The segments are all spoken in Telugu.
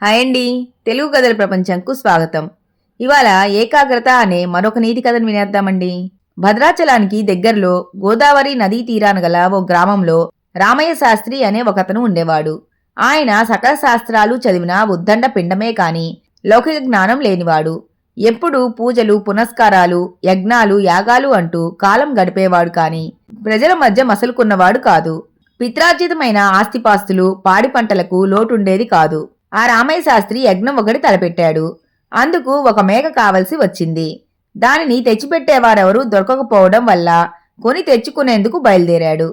హాయ్ అండి. తెలుగు కథల ప్రపంచంకు స్వాగతం. ఇవాళ ఏకాగ్రత అనే మరొక నీతి కథను వినేద్దామండి. భద్రాచలానికి దగ్గరలో గోదావరి నదీ తీరాన గల ఓ గ్రామంలో రామయ్య శాస్త్రి అనే ఒకతను ఉండేవాడు. ఆయన సకల శాస్త్రాలు చదివిన ఉద్దండ పిండమే కాని లౌకిక జ్ఞానం లేనివాడు. ఎప్పుడూ పూజలు, పునస్కారాలు, యజ్ఞాలు, యాగాలు అంటూ కాలం గడిపేవాడు కాని ప్రజల మధ్య మసలుకున్నవాడు కాదు. పిత్రార్జితమైన ఆస్తిపాస్తులు, పాడి పంటలకు లోటుండేది కాదు. ఆ రామయ్య శాస్త్రి యజ్ఞం ఒకటి తలపెట్టాడు. అందుకు ఒక మేక కావలసి వచ్చింది. దానిని తెచ్చిపెట్టేవారెవరూ దొరకకపోవడం వల్ల కొని తెచ్చుకునేందుకు బయలుదేరాడు.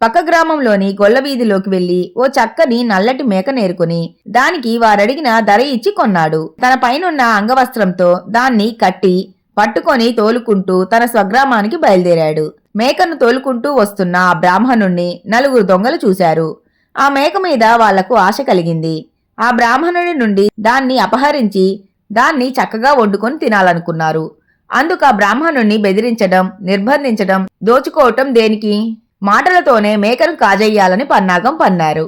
పక్క గ్రామంలోని గొల్లవీధిలోకి వెళ్లి ఓ చక్కని నల్లటి మేక నేరుకుని దానికి వారడిగిన ధర ఇచ్చి కొన్నాడు. తన పైనున్న అంగవస్త్రంతో దాన్ని కట్టి పట్టుకొని తోలుకుంటూ తన స్వగ్రామానికి బయలుదేరాడు. మేకను తోలుకుంటూ వస్తున్న ఆ బ్రాహ్మణుణ్ణి నలుగురు దొంగలు చూశారు. ఆ మేక మీద వాళ్లకు ఆశ కలిగింది. ఆ బ్రాహ్మణుడి నుండి దాన్ని అపహరించి దాన్ని చక్కగా వండుకొని తినాలనుకున్నారు. అందుకు ఆ బ్రాహ్మణుణ్ణి బెదిరించడం, నిర్బంధించడం, దోచుకోవటం దేనికి? మాటలతోనే మేకను కాజేయాలని పన్నాగం పన్నారు.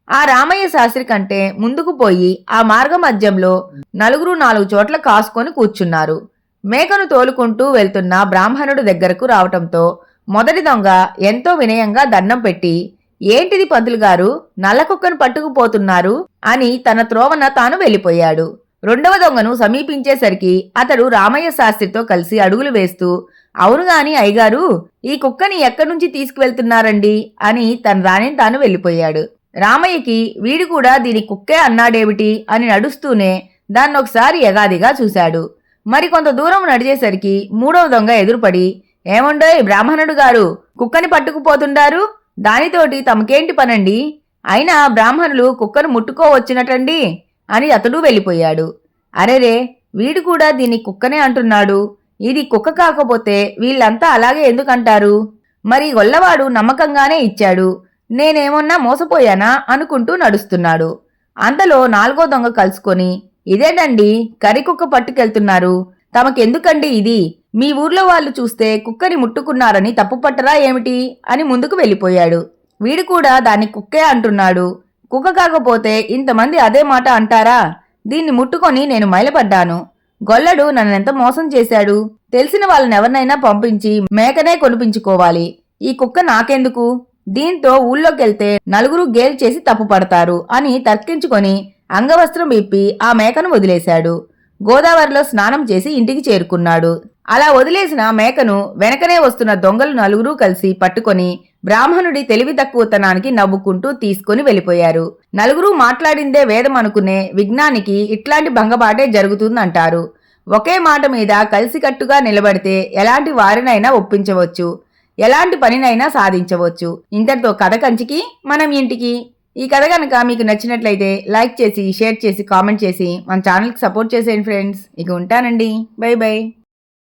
ఆ రామయ్య శాస్త్రి కంటే ముందుకు పోయి ఆ మార్గ మధ్యంలో నలుగురు 4 చోట్ల కాసుకొని కూర్చున్నారు. మేకను తోలుకుంటూ వెళ్తున్న బ్రాహ్మణుడు దగ్గరకు రావటంతో మొదటి దొంగ ఎంతో వినయంగా దండం పెట్టి, ఏంటిది పంతులు గారు, నల్ల కుక్కను పట్టుకుపోతున్నారు అని తన త్రోవన తాను వెళ్లిపోయాడు. రెండవ దొంగను సమీపించేసరికి అతడు రామయ్య శాస్త్రితో కలిసి అడుగులు వేస్తూ, అవునుగాని అయ్యగారు, ఈ కుక్కని ఎక్కడి నుంచి తీసుకువెళ్తున్నారండి అని తన దానిని తాను వెళ్లిపోయాడు. రామయ్యకి వీడు కూడా దీని కుక్కే అన్నాడేమిటి అని నడుస్తూనే దాన్నొకసారి యగాదిగా చూశాడు. మరికొంత దూరం నడిచేసరికి మూడవ దొంగ ఎదురుపడి, ఏముండోయ్ బ్రాహ్మణుడు గారు, కుక్కని పట్టుకుపోతుండారు, దానితోటి తమకేంటి పనండి? అయినా బ్రాహ్మణులు కుక్కను ముట్టుకోవచ్చునటండి అని అతడు వెళ్ళిపోయాడు. అరెరే, వీడు కూడా దీన్ని కుక్కనే అంటున్నాడు. ఇది కుక్క కాకపోతే వీళ్ళంతా అలాగే ఎందుకంటారు? మరి గొల్లవాడు నమ్మకంగానే ఇచ్చాడు, నేనేమన్నా మోసపోయానా అనుకుంటూ నడుస్తున్నాడు. అంతలో 4వ దొంగ కలుసుకొని, ఇదేంటండి కర్రీ కుక్క పట్టుకెళ్తున్నారు, తమకెందుకండి ఇది? మీ ఊర్లో వాళ్ళు చూస్తే కుక్కని ముట్టుకున్నారని తప్పుపట్టరా ఏమిటి అని ముందుకు వెళ్ళిపోయాడు. వీడు కూడా దాన్ని కుక్కే అంటున్నాడు. కుక్క కాకపోతే ఇంతమంది అదే మాట అంటారా? దీన్ని ముట్టుకొని నేను మైలపడ్డాను. గొల్లడు నన్నెంత మోసం చేశాడు. తెలిసిన వాళ్ళనెవరినైనా పంపించి మేకనే కొనిపించుకోవాలి. ఈ కుక్క నాకెందుకు? దీంతో ఊళ్ళోకెళ్తే నలుగురు గేల్ చేసి తప్పు పడతారు అని తర్కించుకొని అంగవస్త్రం విప్పి ఆ మేకను వదిలేశాడు. గోదావరిలో స్నానం చేసి ఇంటికి చేరుకున్నాడు. అలా వదిలేసిన మేకను వెనకనే వస్తున్న దొంగలు నలుగురూ కలిసి పట్టుకొని బ్రాహ్మణుడి తెలివి తక్కువతనానికి నవ్వుకుంటూ తీసుకుని వెళ్ళిపోయారు. నలుగురూ మాట్లాడిందే వేదం అనుకునే విజ్ఞానికి ఇట్లాంటి భంగపాటే జరుగుతుందంటారు. ఒకే మాట మీద కలిసికట్టుగా నిలబడితే ఎలాంటి వారినైనా ఒప్పించవచ్చు, ఎలాంటి పనినైనా సాధించవచ్చు. ఇంతటితో కథ కంచికి మనం ఇంటికి. ఈ కథ కనుక మీకు నచ్చినట్లయితే లైక్ చేసి, షేర్ చేసి, కామెంట్ చేసి మన ఛానల్కి సపోర్ట్ చేసేయండి ఫ్రెండ్స్. ఇక ఉంటానండి. By by.